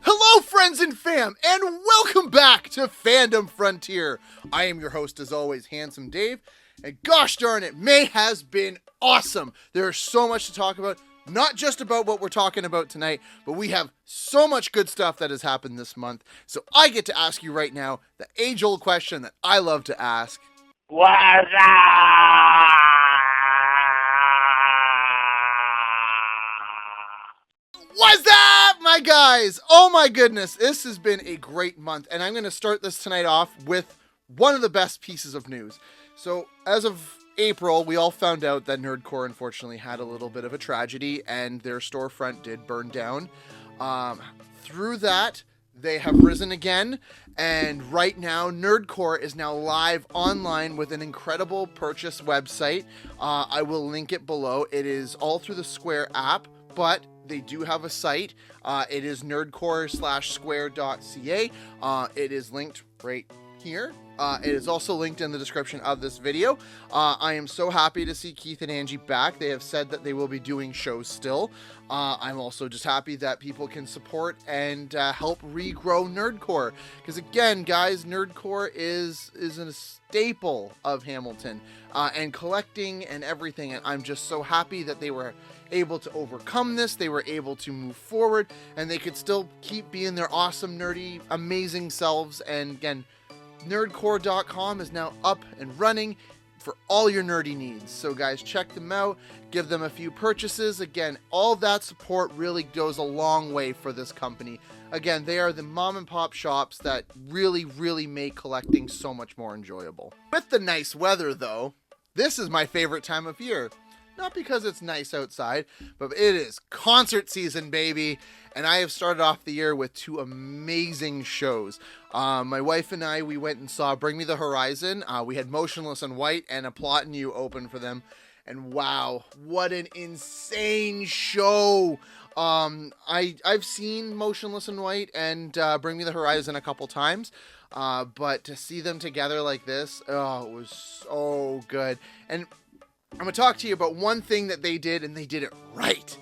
Hello, friends and fam, and welcome back to Fandom Frontier. I am your host, as always, Handsome Dave, and gosh darn it, May has been awesome. There's so much to talk about, not just about what we're talking about tonight, but we have so much good stuff that has happened this month. So I get to ask you right now the age-old question that I love to ask. What's up? What's up, my guys? Oh my goodness, this has been a great month, and I'm going to start this tonight off with one of the best pieces of news. So, as of April, we all found out that Nerdcore unfortunately had a little bit of a tragedy, and their storefront did burn down. Through that, they have risen again, and right now, Nerdcore is now live online with an incredible purchase website. I will link it below. It is all through the Square app, but they do have a site. It is nerdcore/square.ca. It is linked right here. It is also linked in the description of this video. I am so happy to see Keith and Angie back. They have said that they will be doing shows still. I'm also just happy that people can support and help regrow Nerdcore. Because again, guys, Nerdcore is a staple of Hamilton and collecting and everything. And I'm just so happy that they were able to overcome this. They were able to move forward, and they could still keep being their awesome, nerdy, amazing selves. And again, nerdcore.com is now up and running for all your nerdy needs. So guys, check them out, give them a few purchases. Again, all that support really goes a long way for this company. Again, they are the mom and pop shops that really make collecting so much more enjoyable. With the nice weather though, this is my favorite time of year. Not because it's nice outside, but it is concert season, baby. And I have started off the year with two amazing shows. My wife and I, we went and saw Bring Me the Horizon. We had Motionless in White and A Plot in You open for them. And wow, what an insane show. I've seen Motionless in White and Bring Me the Horizon a couple times. But to see them together like this, oh, it was so good. And I'm going to talk to you about one thing that they did, and they did it right.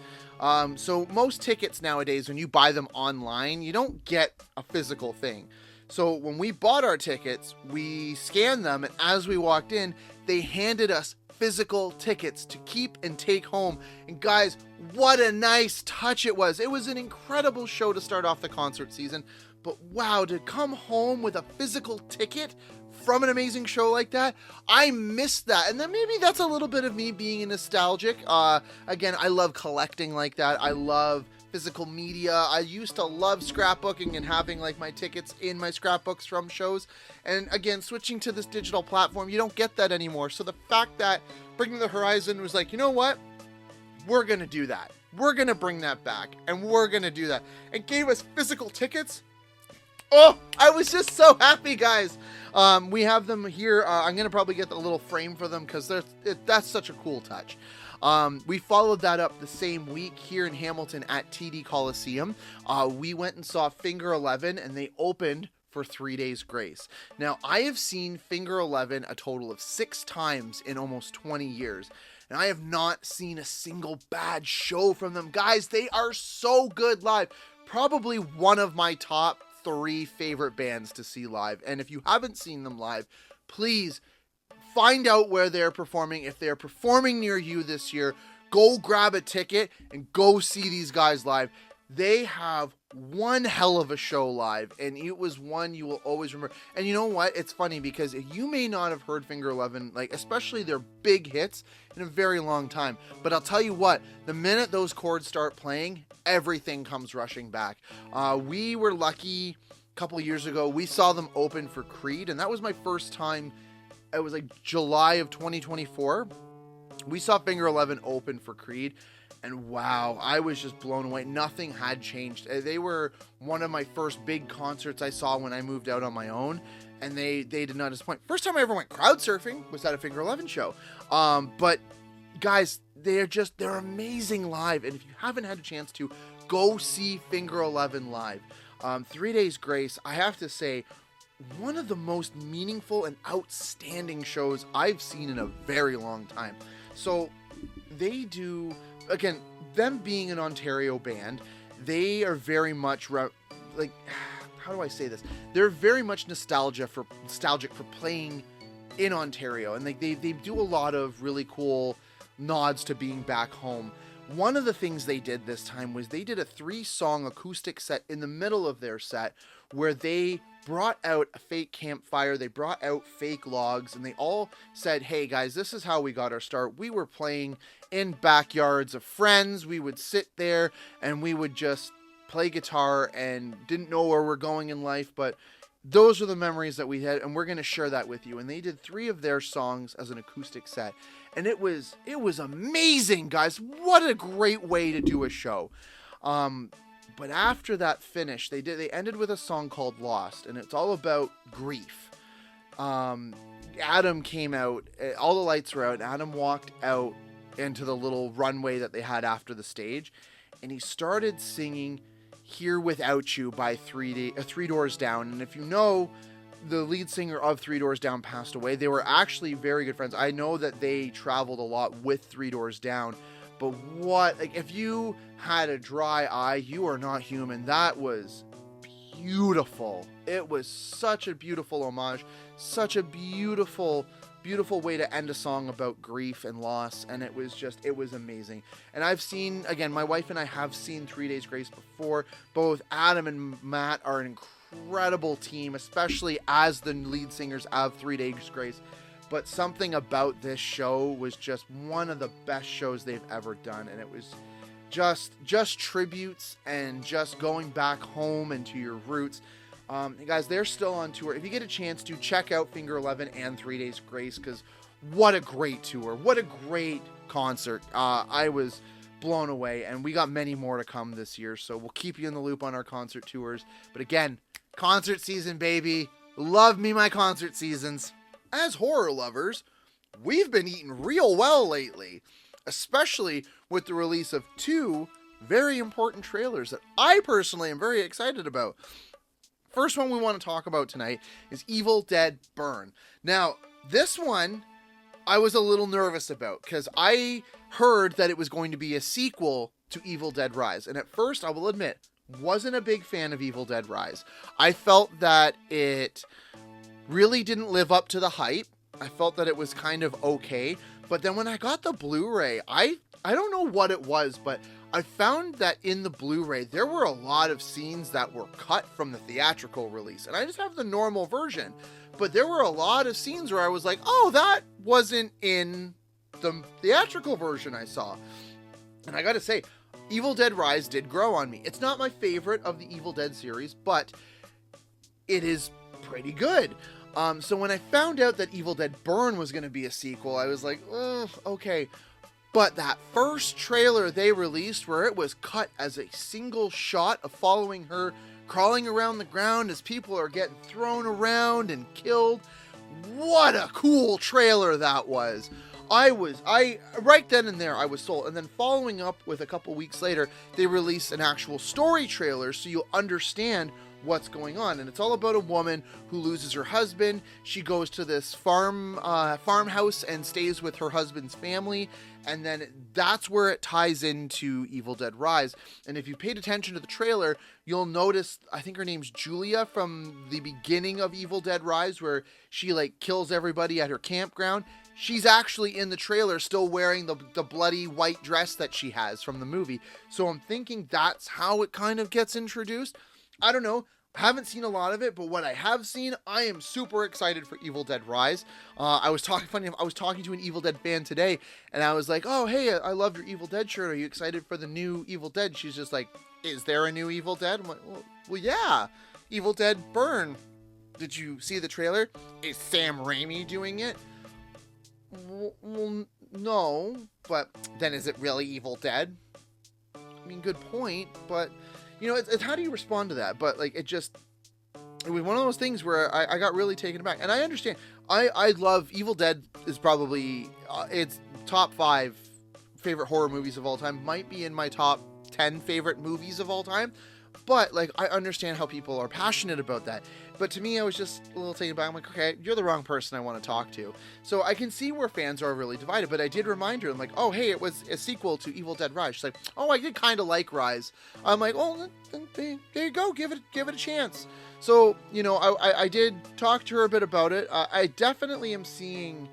So most tickets nowadays, when you buy them online, you don't get a physical thing. So when we bought our tickets, we scanned them, and as we walked in, they handed us physical tickets to keep and take home. And guys, what a nice touch it was. It was an incredible show to start off the concert season. But wow, to come home with a physical ticket from an amazing show like that, I missed that. And then maybe that's a little bit of me being nostalgic. Again, I love collecting like that. I love physical media. I used to love scrapbooking and having like my tickets in my scrapbooks from shows. And again, switching to this digital platform, you don't get that anymore. So the fact that Bring Me the Horizon was like, you know what? We're going to do that. We're going to bring that back. And we're going to do that. And gave us physical tickets. Oh, I was just so happy, guys. We have them here. I'm going to probably get the little frame for them because that's such a cool touch. We followed that up the same week here in Hamilton at TD Coliseum. We went and saw Finger 11, and they opened for 3 Days Grace. Now, I have seen Finger 11 a total of 6 times in almost 20 years. And I have not seen a single bad show from them. Guys, they are so good live. Probably one of my top 3 favorite bands to see live. And if you haven't seen them live, please find out where they're performing. If they're performing near you this year, go grab a ticket and go see these guys live. They have one hell of a show live, and it was one you will always remember. And you know what? It's funny because you may not have heard Finger 11, like especially their big hits, in a very long time. But I'll tell you what, the minute those chords start playing, everything comes rushing back. We were lucky a couple years ago. We saw them open for Creed, and that was my first time. It was like July of 2024. We saw Finger 11 open for Creed. And wow, I was just blown away. Nothing had changed. They were one of my first big concerts I saw when I moved out on my own. And they did not disappoint. First time I ever went crowd surfing was at a Finger 11 show. But guys, they're amazing live. And if you haven't had a chance to, go see Finger 11 live. 3 Days Grace, I have to say, one of the most meaningful and outstanding shows I've seen in a very long time. So they do, again, them being an Ontario band, they are very much like, how do I say this? They're very much nostalgic for playing in Ontario, and they do a lot of really cool nods to being back home. One of the things they did this time was they did a 3-song acoustic set in the middle of their set where they brought out a fake campfire, they brought out fake logs, and they all said, hey guys, this is how we got our start. We were playing in backyards of friends. We would sit there and we would just play guitar and didn't know where we're going in life, but those are the memories that we had, and we're going to share that with you. And they did 3 of their songs as an acoustic set, and it was amazing, guys. What a great way to do a show. But after that finish, they ended with a song called Lost, and it's all about grief. Adam came out, all the lights were out, and Adam walked out into the little runway that they had after the stage, and he started singing Here Without You by Three Doors Down. And if you know, the lead singer of Three Doors Down passed away. They were actually very good friends. I know that they traveled a lot with Three Doors Down, but if you had a dry eye, you are not human. That was beautiful. It was such a beautiful homage, such a beautiful way to end a song about grief and loss, and it was amazing. And I've seen, again, my wife and I have seen 3 Days Grace before. Both Adam and Matt are an incredible team, especially as the lead singers of 3 Days Grace. But something about this show was just one of the best shows they've ever done, and it was just tributes and just going back home and to your roots. Guys, they're still on tour. If you get a chance to check out Finger 11 and 3 Days Grace, because what a great tour. What a great concert. I was blown away, and we got many more to come this year, so we'll keep you in the loop on our concert tours. But again, concert season, baby. Love me my concert seasons. As horror lovers, we've been eating real well lately, especially with the release of 2 very important trailers that I personally am very excited about. First one we want to talk about tonight is Evil Dead Burn. Now, this one I was a little nervous about because I heard that it was going to be a sequel to Evil Dead Rise. And at first, I will admit, wasn't a big fan of Evil Dead Rise. I felt that it really didn't live up to the hype. I felt that it was kind of okay. But then when I got the Blu-ray, I don't know what it was, but I found that in the Blu-ray, there were a lot of scenes that were cut from the theatrical release. And I just have the normal version. But there were a lot of scenes where I was like, oh, that wasn't in the theatrical version I saw. And I gotta say, Evil Dead Rise did grow on me. It's not my favorite of the Evil Dead series, but it is pretty good. So when I found out that Evil Dead Burn was going to be a sequel, I was like, oh, okay. But that first trailer they released where it was cut as a single shot of following her crawling around the ground as people are getting thrown around and killed. What a cool trailer that was. Right then and there, I was sold. And then following up with a couple weeks later, they released an actual story trailer so you'll understand what's going on. And it's all about a woman who loses her husband. She goes to this farmhouse and stays with her husband's family. And then that's where it ties into Evil Dead Rise. And if you paid attention to the trailer, you'll notice, I think her name's Julia from the beginning of Evil Dead Rise, where she kills everybody at her campground. She's actually in the trailer still wearing the bloody white dress that she has from the movie. So I'm thinking that's how it kind of gets introduced. I don't know. I haven't seen a lot of it, but what I have seen, I am super excited for Evil Dead Rise. I was talking to an Evil Dead fan today, and I was like, oh, hey, I love your Evil Dead shirt. Are you excited for the new Evil Dead? She's just like, is there a new Evil Dead? I'm like, well, yeah, Evil Dead Burn. Did you see the trailer? Is Sam Raimi doing it? Well, no, but then is it really Evil Dead? I mean, good point, but you know, it's how do you respond to that? But it was one of those things where I got really taken aback. And I understand. I love Evil Dead is probably it's top 5 favorite horror movies of all time. Might be in my top 10 favorite movies of all time. But, like, I understand how people are passionate about that. But to me, I was just a little taken back. I'm like, okay, you're the wrong person I want to talk to. So I can see where fans are really divided. But I did remind her, I'm like, oh, hey, it was a sequel to Evil Dead Rise. She's like, oh, I did kind of like Rise. I'm like, oh, then there you go. Give it a chance. So, you know, I did talk to her a bit about it. I definitely am seeing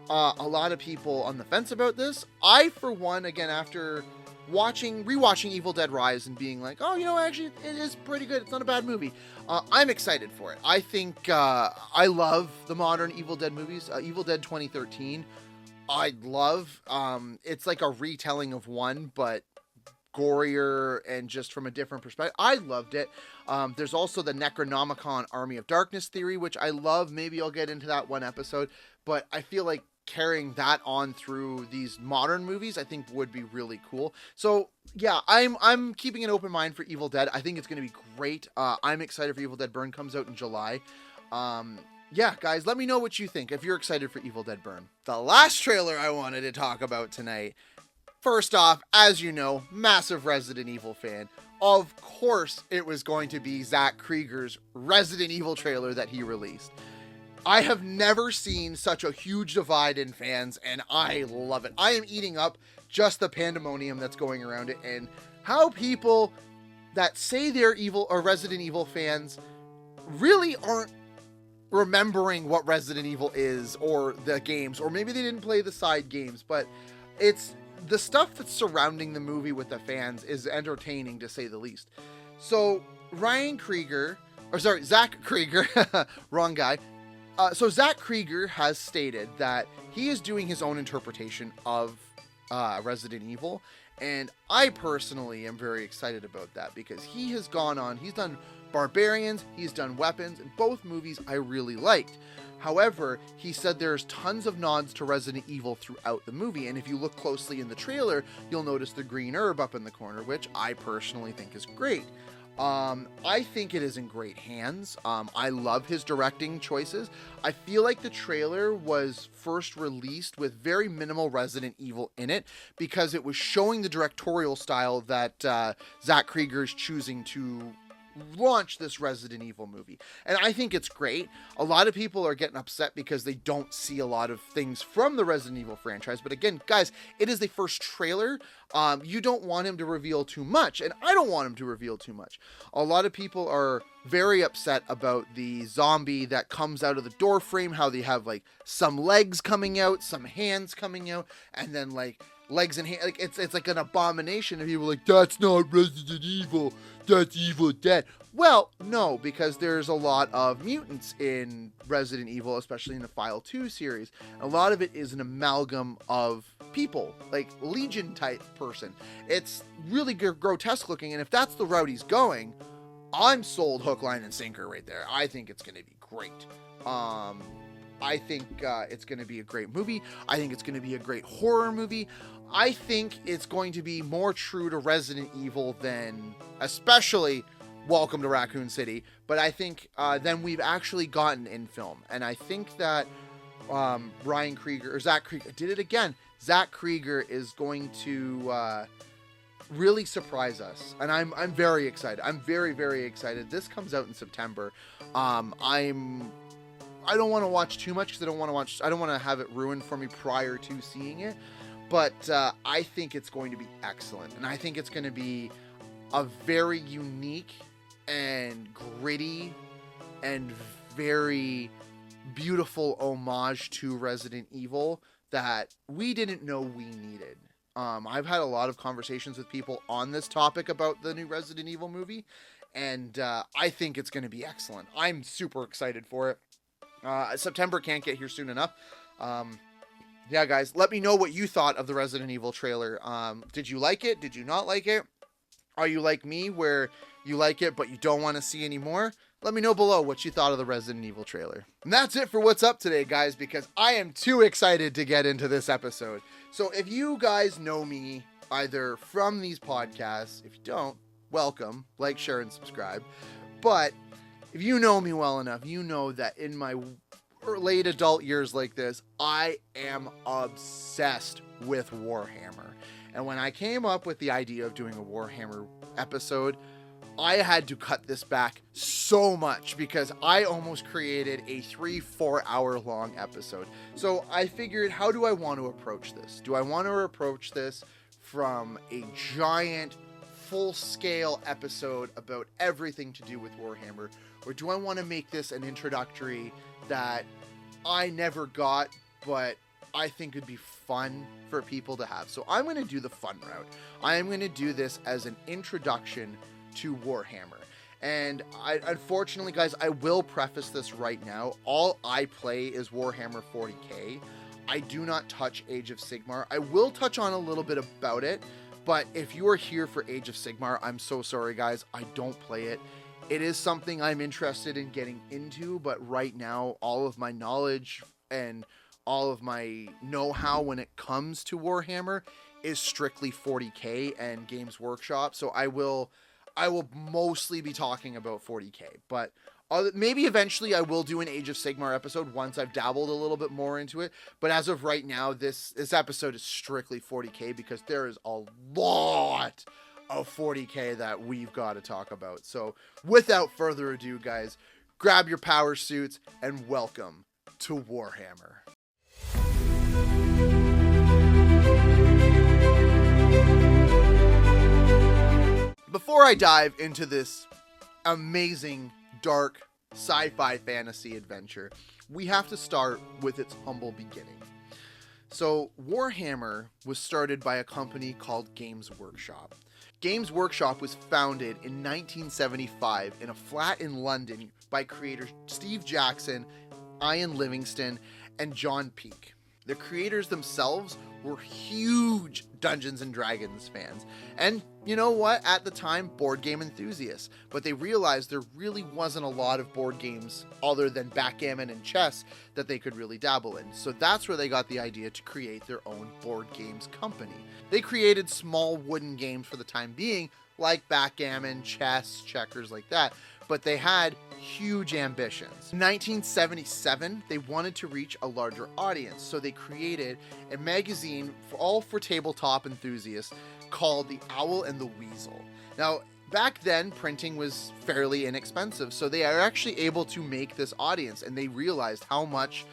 a lot of people on the fence about this. I, for one, again, after rewatching Evil Dead Rise and being like, oh, you know, actually, it is pretty good. It's not a bad movie. I'm excited for it. I think I love the modern Evil Dead movies. Evil Dead 2013, I love. It's like a retelling of one, but gorier and just from a different perspective. I loved it. There's also the Necronomicon Army of Darkness theory, which I love. Maybe I'll get into that one episode, but I feel like carrying that on through these modern movies, I think would be really cool. So yeah, I'm keeping an open mind for Evil Dead. I think it's going to be great. I'm excited for Evil Dead Burn. Comes out in July. Yeah, guys, let me know what you think if you're excited for Evil Dead Burn. The last trailer I wanted to talk about tonight. First off, as you know, massive Resident Evil fan. Of course, it was going to be Zach Krieger's Resident Evil trailer that he released. I have never seen such a huge divide in fans, and I love it. I am eating up just the pandemonium that's going around it, and how people that say they're evil or Resident Evil fans really aren't remembering what Resident Evil is or the games, or maybe they didn't play the side games, but it's the stuff that's surrounding the movie with the fans is entertaining to say the least. So Zach Krieger, wrong guy. So Zach Krieger has stated that he is doing his own interpretation of Resident Evil, and I personally am very excited about that because he's done Barbarians, he's done Weapons, and both movies I really liked. However, he said there's tons of nods to Resident Evil throughout the movie, and if you look closely in the trailer, you'll notice the green herb up in the corner, which I personally think is great. I think it is in great hands. I love his directing choices. I feel like the trailer was first released with very minimal Resident Evil in it because it was showing the directorial style that Zach Krieger is choosing to launch this Resident Evil movie. And I think it's great. A lot of people are getting upset because they don't see a lot of things from the Resident Evil franchise. But again, guys, it is the first trailer. You don't want him to reveal too much, and I don't want him to reveal too much. A lot of people are very upset about the zombie that comes out of the door frame, how they have like some legs coming out, some hands coming out, and then like legs and hands. Like it's like an abomination. And people are like, that's not Resident Evil. That's Evil Dead. Well, no, because there's a lot of mutants in Resident Evil, especially in the File 2 series. A lot of it is an amalgam of people, like Legion type person. It's really grotesque looking, and if that's the route he's going, I'm sold hook, line, and sinker right there. I think it's going to be great. I think it's going to be a great movie. I think it's going to be a great horror movie. I think it's going to be more true to Resident Evil than, especially Welcome to Raccoon City, but I think than we've actually gotten in film. And I think that Zach Krieger did it again. Zach Krieger is going to really surprise us, and I'm very excited. I'm very, very excited. This comes out in September. I don't want to watch too much because I don't want to have it ruined for me prior to seeing it. But I think it's going to be excellent, and I think it's going to be a very unique and gritty and very beautiful homage to Resident Evil that we didn't know we needed. I've had a lot of conversations with people on this topic about the new Resident Evil movie, and I think it's going to be excellent. I'm super excited for it. September can't get here soon enough. Yeah, guys, let me know what you thought of the Resident Evil trailer. Did you like it? Did you not like it? Are you like me where you like it but you don't want to see any more? Let me know below what you thought of the Resident Evil trailer. And that's it for What's Up today, guys, because I am too excited to get into this episode. So if you guys know me either from these podcasts, if you don't, welcome, like, share, and subscribe. But if you know me well enough, you know that in my late adult years like this, I am obsessed with Warhammer. And when I came up with the idea of doing a Warhammer episode, I had to cut this back so much because I almost created a 3-4 hour long episode. So I figured, how do I want to approach this? Do I want to approach this from a giant full-scale episode about everything to do with Warhammer, or do I want to make this an introductory that I never got, but I think would be fun for people to have? So I'm going to do the fun route. I am going to do this as an introduction to Warhammer. And unfortunately, guys, I will preface this right now. All I play is Warhammer 40k. I do not touch Age of Sigmar. I will touch on a little bit about it, but if you are here for Age of Sigmar, I'm so sorry, guys. I don't play it. It is something I'm interested in getting into, but right now, all of my knowledge and all of my know-how when it comes to Warhammer is strictly 40k and Games Workshop. So I will mostly be talking about 40k, but maybe eventually I will do an Age of Sigmar episode once I've dabbled a little bit more into it. But as of right now, this episode is strictly 40k because there is a lot of 40k that we've got to talk about. So without further ado, guys, grab your power suits and welcome to Warhammer. Before I dive into this amazing, dark, sci-fi fantasy adventure, we have to start with its humble beginning. So, Warhammer was started by a company called Games Workshop. Games Workshop was founded in 1975 in a flat in London by creators Steve Jackson, Ian Livingstone, and John Peake. The creators themselves were huge Dungeons & Dragons fans. And you know what? At the time, board game enthusiasts. But they realized there really wasn't a lot of board games other than backgammon and chess that they could really dabble in. So that's where they got the idea to create their own board games company. They created small wooden games for the time being, like backgammon, chess, checkers, like that. But they had huge ambitions. In 1977, they wanted to reach a larger audience, so they created a magazine for tabletop enthusiasts called The Owl and the Weasel. Now, back then, printing was fairly inexpensive, so they are actually able to make this audience, and they realized how much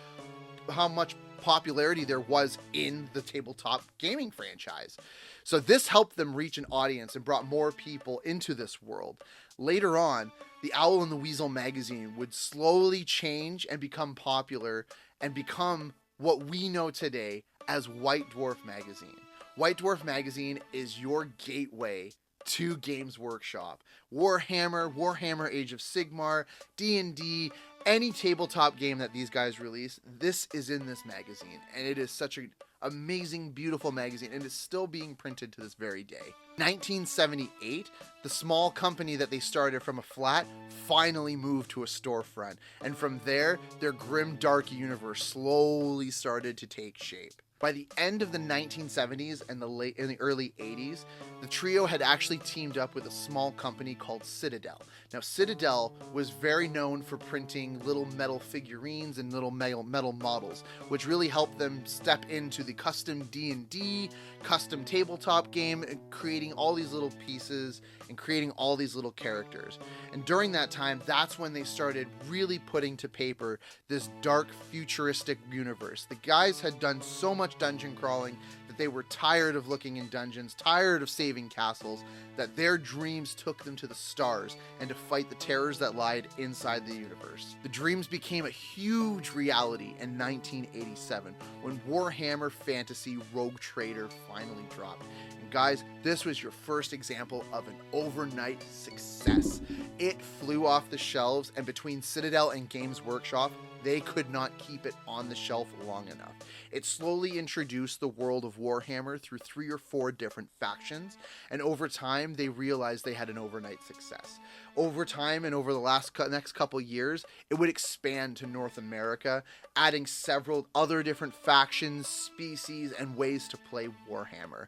popularity there was in the tabletop gaming franchise. So this helped them reach an audience and brought more people into this world. Later on, the Owl and the Weasel magazine would slowly change and become popular and become what we know today as White Dwarf magazine. White Dwarf magazine is your gateway to Games Workshop. Warhammer Age of Sigmar, D&D, any tabletop game that these guys release, this is in this magazine. And it is such an amazing, beautiful magazine, and it's still being printed to this very day. 1978, the small company that they started from a flat finally moved to a storefront. And from there, their grim, dark universe slowly started to take shape. By the end of the 1970s and in the early 80s, the trio had actually teamed up with a small company called Citadel. Now, Citadel was very known for printing little metal figurines and little metal models, which really helped them step into the custom D&D, custom tabletop game, and creating all these little pieces and creating all these little characters. And during that time, that's when they started really putting to paper this dark, futuristic universe. The guys had done so much dungeon crawling that they were tired of looking in dungeons, tired of saving castles, that their dreams took them to the stars and to fight the terrors that lied inside the universe. The dreams became a huge reality in 1987 when Warhammer Fantasy Rogue Trader finally dropped. And guys, this was your first example of an overnight success. It flew off the shelves, and between Citadel and Games Workshop, they could not keep it on the shelf long enough. It slowly introduced the world of Warhammer through 3 or 4 different factions, and over time, they realized they had an overnight success. Over time and over the next couple years, it would expand to North America, adding several other different factions, species, and ways to play Warhammer.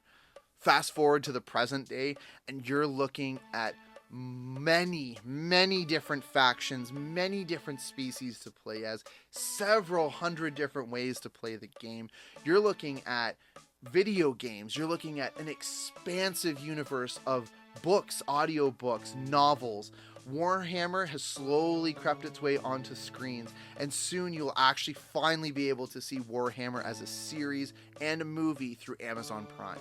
Fast forward to the present day, and you're looking at many different factions, many different species to play as, several hundred different ways to play the game. You're looking at video games. You're looking at an expansive universe of books, audiobooks, novels. Warhammer has slowly crept its way onto screens, and soon you'll actually finally be able to see Warhammer as a series and a movie through Amazon Prime.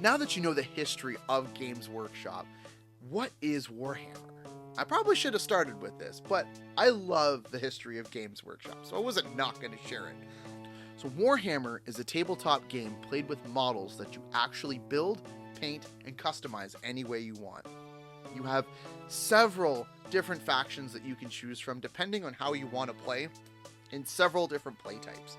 Now that you know the history of Games Workshop, what is Warhammer? I probably should have started with this, but I love the history of Games Workshop, so I wasn't not going to share it. So Warhammer is a tabletop game played with models that you actually build, paint, and customize any way you want. You have several different factions that you can choose from depending on how you want to play in several different play types.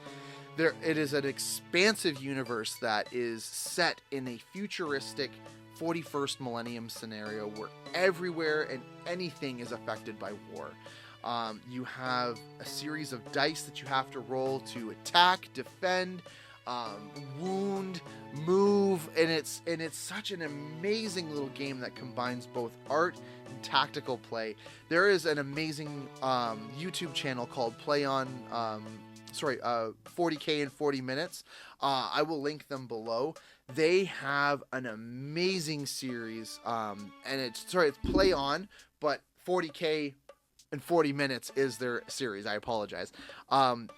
It is an expansive universe that is set in a futuristic 41st millennium scenario where everywhere and anything is affected by war. You have a series of dice that you have to roll to attack, defend, wound, move, and it's such an amazing little game that combines both art and tactical play. There is an amazing YouTube channel called 40K in 40 minutes. I will link them below. They have an amazing series, and it's Play On, but 40K in 40 minutes is their series. I apologize.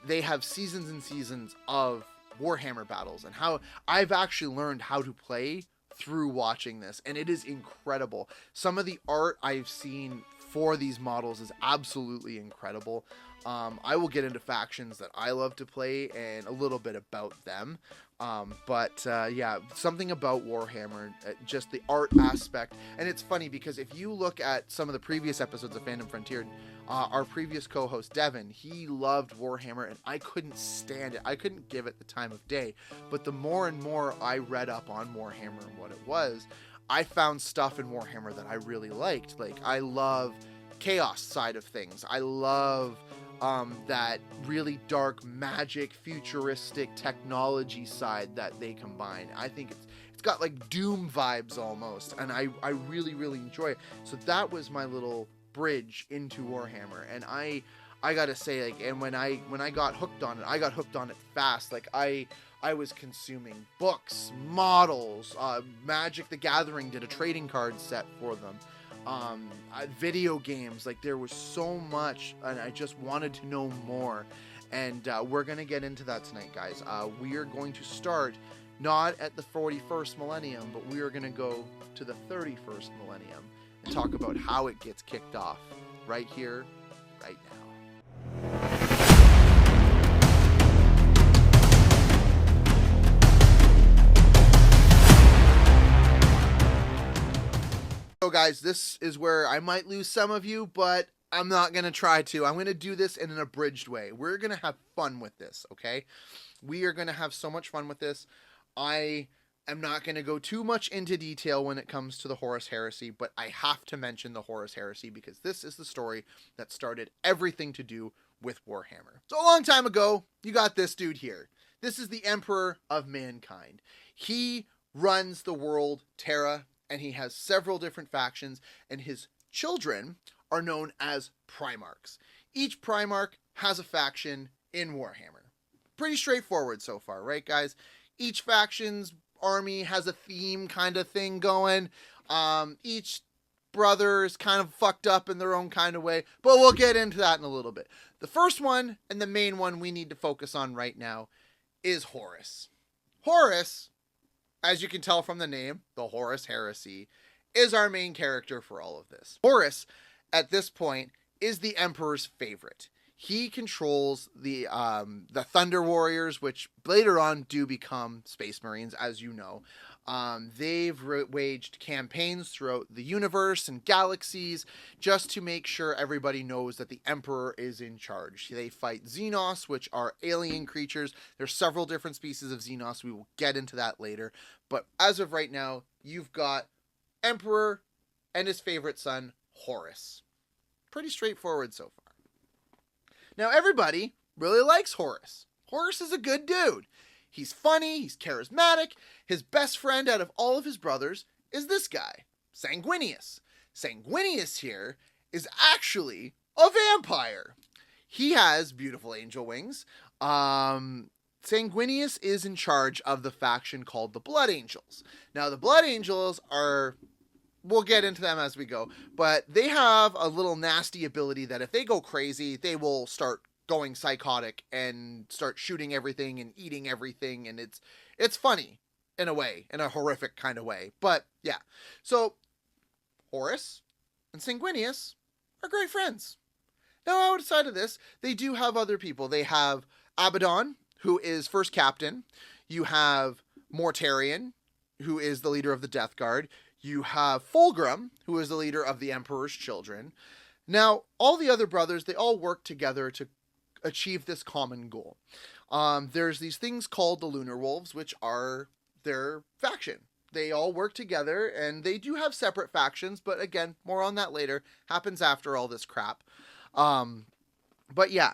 They have seasons and seasons of Warhammer battles, and how I've actually learned how to play through watching this, and it is incredible. Some of the art I've seen for these models is absolutely incredible. I will get into factions that I love to play and a little bit about them. Yeah, something about Warhammer, just the art aspect. And it's funny because if you look at some of the previous episodes of Fandom Frontier, our previous co-host Devin, he loved Warhammer and I couldn't stand it. I couldn't give it the time of day. But the more and more I read up on Warhammer and what it was, I found stuff in Warhammer that I really liked. Like, I love chaos side of things. I love that really dark magic futuristic technology side that they combine. I think it's got like Doom vibes almost, and I really enjoy it. So that was my little bridge into Warhammer, and I gotta say, like, and when I got hooked on it, I got hooked on it fast. Like, I was consuming books, models, Magic the Gathering did a trading card set for them. Video games, like, there was so much, and I just wanted to know more, and we're gonna get into that tonight, guys. We are going to start not at the 41st millennium, but we are gonna go to the 31st millennium and talk about how it gets kicked off right here, right now. So guys, this is where I might lose some of you, but I'm not going to try to. I'm going to do this in an abridged way. We're going to have fun with this, okay? We are going to have so much fun with this. I am not going to go too much into detail when it comes to the Horus Heresy, but I have to mention the Horus Heresy because this is the story that started everything to do with Warhammer. So a long time ago, you got this dude here. This is the Emperor of Mankind. He runs the world Terra, and he has several different factions, and his children are known as Primarchs. Each Primarch has a faction in Warhammer. Pretty straightforward so far, right, guys? Each faction's army has a theme kind of thing going. Each brother is kind of fucked up in their own kind of way, but we'll get into that in a little bit. The first one, and the main one we need to focus on right now, is Horus. Horus, as you can tell from the name, the Horus Heresy, is our main character for all of this. Horus, at this point, is the Emperor's favorite. He controls the Thunder Warriors, which later on do become Space Marines, as you know. They've waged campaigns throughout the universe and galaxies just to make sure everybody knows that the Emperor is in charge. They fight Xenos, which are alien creatures. There's several different species of Xenos. We will get into that later. But as of right now, you've got Emperor and his favorite son, Horus. Pretty straightforward so far. Now, everybody really likes Horus. Horus is a good dude. He's funny, he's charismatic. His best friend out of all of his brothers is this guy, Sanguinius. Sanguinius here is actually a vampire. he has beautiful angel wings. Sanguinius is in charge of the faction called the Blood Angels. Now, the Blood Angels are, we'll get into them as we go, but they have a little nasty ability that if they go crazy, they will start going psychotic and start shooting everything and eating everything, and it's funny in a way, in a horrific kind of way. But yeah, so Horus and Sanguinius are great friends. Now, outside of this, they do have other people. They have Abaddon, who is first captain. You have Mortarion, who is the leader of the Death Guard. You have Fulgrim, who is the leader of the Emperor's Children. Now, all the other brothers, they all work together to achieve this common goal. There's these things called the Lunar Wolves, which are their faction. They all work together, and they do have separate factions, but again, more on that later. Happens after all this crap. But yeah,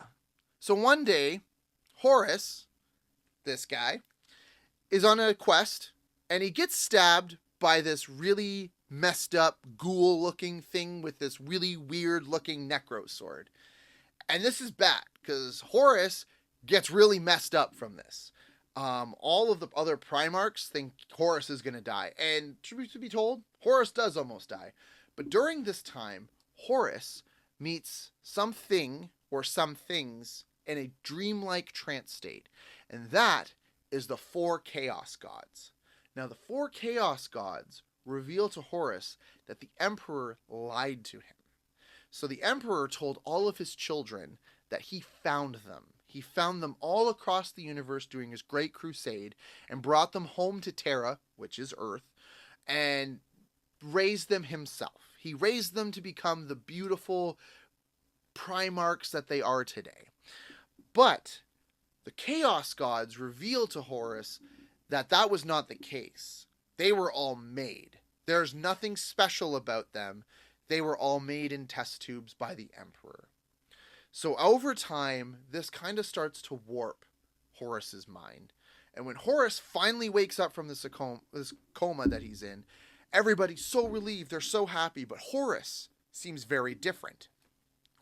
so one day, Horus, this guy, is on a quest, and he gets stabbed by this really messed up ghoul-looking thing with this really weird-looking necro sword. And this is bad, because Horus gets really messed up from this. All of the other Primarchs think Horus is going to die, and truth to be told, Horus does almost die. But during this time, Horus meets something or some things in a dreamlike trance state, and that is the 4 Chaos Gods. Now, the 4 Chaos Gods reveal to Horus that the Emperor lied to him. So the Emperor told all of his children that he found them. He found them all across the universe during his great crusade and brought them home to Terra, which is Earth, and raised them himself. He raised them to become the beautiful Primarchs that they are today. But the Chaos Gods reveal to Horus that that was not the case. They were all made. There's nothing special about them. They were all made in test tubes by the Emperor. So over time, this kind of starts to warp Horus's mind. And when Horus finally wakes up from this coma that he's in, everybody's so relieved, they're so happy, but Horus seems very different.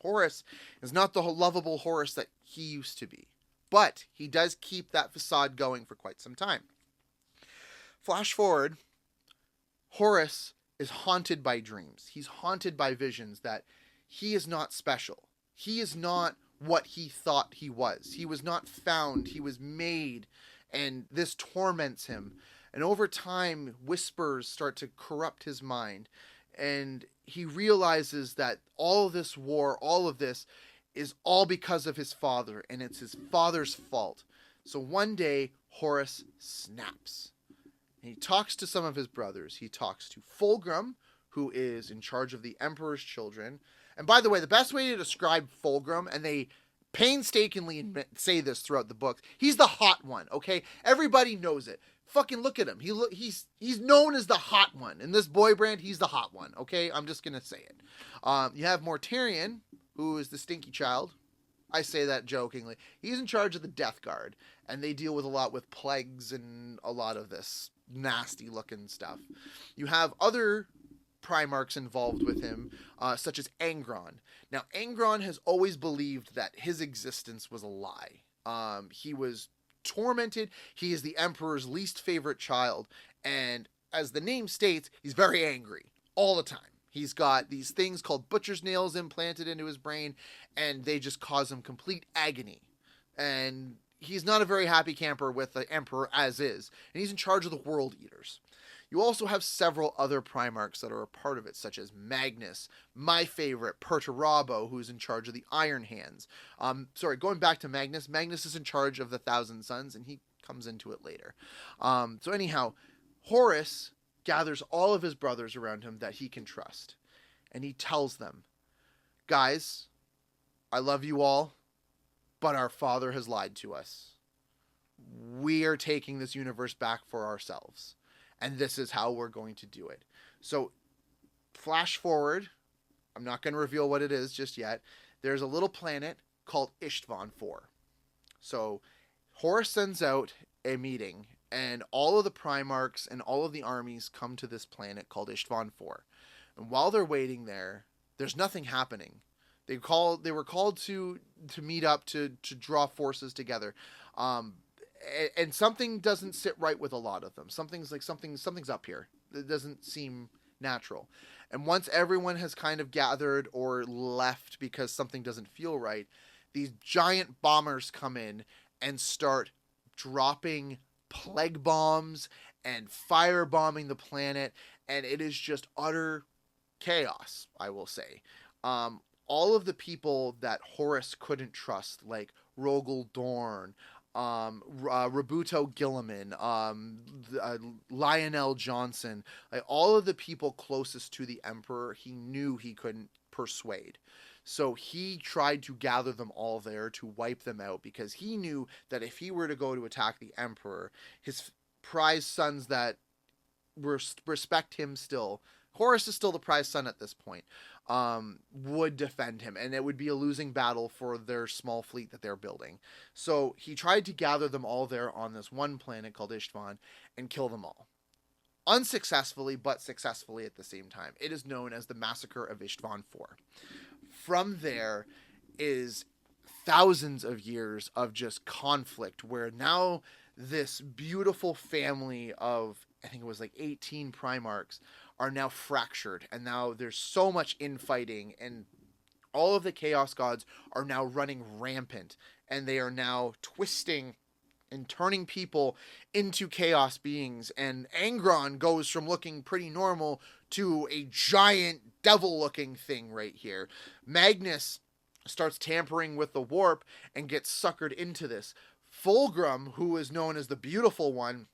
Horus is not the lovable Horus that he used to be, but he does keep that facade going for quite some time. Flash forward, Horus is haunted by dreams. He's haunted by visions that he is not special. He is not what he thought he was. He was not found. He was made, and this torments him. And over time, whispers start to corrupt his mind, and he realizes that all of this war, all of this, is all because of his father, and it's his father's fault. So one day, Horus snaps. And he talks to some of his brothers. He talks to Fulgrim, who is in charge of the Emperor's Children. And by the way, the best way to describe Fulgrim, and they painstakingly say this throughout the book, he's the hot one, okay? Everybody knows it. Fucking look at him. He's known as the hot one. In this boy brand, he's the hot one, okay? I'm just going to say it. You have Mortarion, who is the stinky child. I say that jokingly. He's in charge of the Death Guard, and they deal with a lot with plagues and a lot of this nasty looking stuff. You have other Primarchs involved with him, such as Angron. Now, Angron has always believed that his existence was a lie. He was tormented. He is the Emperor's least favorite child, and as the name states, he's very angry all the time. He's got these things called butcher's nails implanted into his brain, and they just cause him complete agony. And he's not a very happy camper with the Emperor as is, and he's in charge of the World Eaters. You also have several other Primarchs that are a part of it, such as Magnus, my favorite, Perturabo, who's in charge of the Iron Hands. Going back to Magnus, Magnus is in charge of the Thousand Sons, and he comes into it later. So anyhow, Horus gathers all of his brothers around him that he can trust, and he tells them, guys, I love you all, but our father has lied to us. We are taking this universe back for ourselves. And this is how we're going to do it. So, flash forward. I'm not going to reveal what it is just yet. There's a little planet called Ishtvan 4. So, Horus sends out a meeting, and all of the Primarchs and all of the armies come to this planet called Ishtvan 4. And while they're waiting there, there's nothing happening. They were called to meet up to draw forces together. And something doesn't sit right with a lot of them. Something's up here. It doesn't seem natural. And once everyone has kind of gathered or left because something doesn't feel right, these giant bombers come in and start dropping plague bombs and firebombing the planet, and it is just utter chaos, I will say. All of the people that Horus couldn't trust, like Rogel Dorn, Robuto Gilliman, Lionel Johnson, like all of the people closest to the Emperor, he knew he couldn't persuade. So he tried to gather them all there to wipe them out, because he knew that if he were to go to attack the Emperor, his prize sons that respect him still, Horus is still the prize son at this point, would defend him, and it would be a losing battle for their small fleet that they're building. So he tried to gather them all there on this one planet called Ishtvan and kill them all. Unsuccessfully, but successfully at the same time. It is known as the Massacre of Ishtvan IV. From there is thousands of years of just conflict, where now this beautiful family of, I think it was like 18 Primarchs, are now fractured, and now there's so much infighting, and all of the Chaos Gods are now running rampant, and they are now twisting and turning people into chaos beings, and Angron goes from looking pretty normal to a giant devil-looking thing right here. Magnus starts tampering with the warp and gets suckered into this. Fulgrim, who is known as the Beautiful One,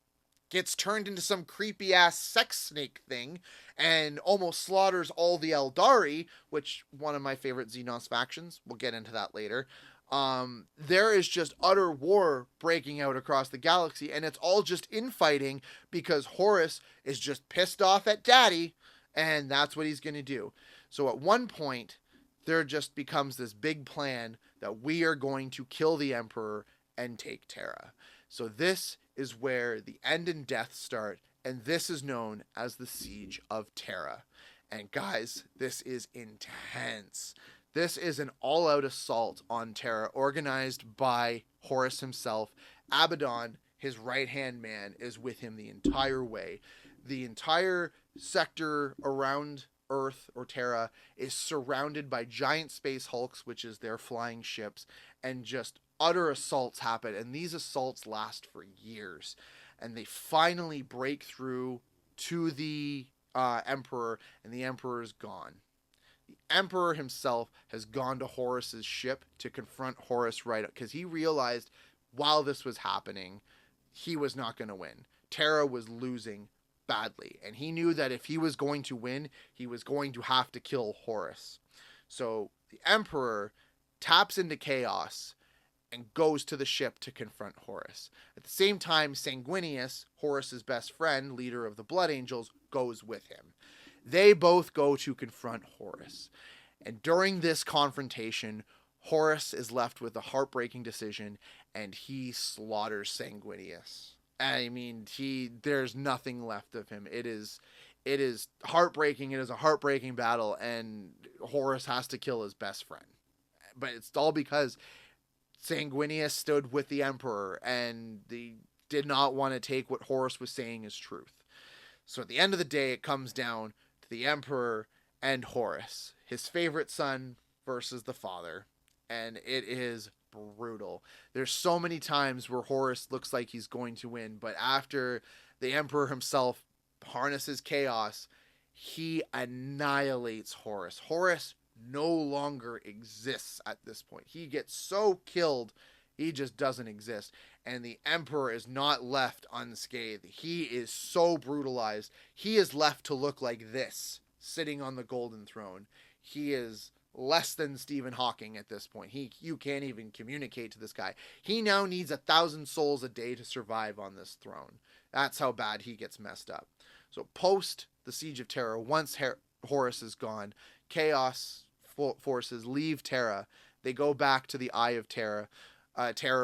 gets turned into some creepy-ass sex snake thing and almost slaughters all the Eldari, which one of my favorite Xenos factions. We'll get into that later. There is just utter war breaking out across the galaxy, and it's all just infighting because Horus is just pissed off at Daddy, and that's what he's going to do. So at one point, there just becomes this big plan that we are going to kill the Emperor and take Terra. So this is where the end and death start, and this is known as the Siege of Terra. And guys, this is intense. This is an all-out assault on Terra, organized by Horus himself. Abaddon, his right-hand man, is with him the entire way. The entire sector around Earth, or Terra, is surrounded by giant space hulks, which is their flying ships, and just utter assaults happen, and these assaults last for years, and they finally break through to the Emperor, and the Emperor is gone. The Emperor himself has gone to Horus's ship to confront Horus, right, because he realized while this was happening, he was not going to win. Terra was losing badly, and he knew that if he was going to win, he was going to have to kill Horus. So the Emperor taps into chaos and goes to the ship to confront Horus. At the same time, Sanguinius, Horus's best friend, leader of the Blood Angels, goes with him. They both go to confront Horus. And during this confrontation, Horus is left with a heartbreaking decision, and he slaughters Sanguinius. I mean, there's nothing left of him. It is heartbreaking. It is a heartbreaking battle, and Horus has to kill his best friend. But it's all because Sanguinius stood with the Emperor, and they did not want to take what Horus was saying as truth. So at the end of the day, it comes down to the Emperor and Horus, his favorite son versus the father, and it is brutal. There's so many times where Horus looks like he's going to win, but after the Emperor himself harnesses chaos, he annihilates Horus. Horus no longer exists at this point. He gets so killed, he just doesn't exist. And the Emperor is not left unscathed. He is so brutalized. He is left to look like this, sitting on the golden throne. He is less than Stephen Hawking at this point. You can't even communicate to this guy. He now needs 1,000 souls a day to survive on this throne. That's how bad he gets messed up. So post the Siege of Terra, once Horus is gone, Chaos forces leave Terra. They go back to the Eye of Terra,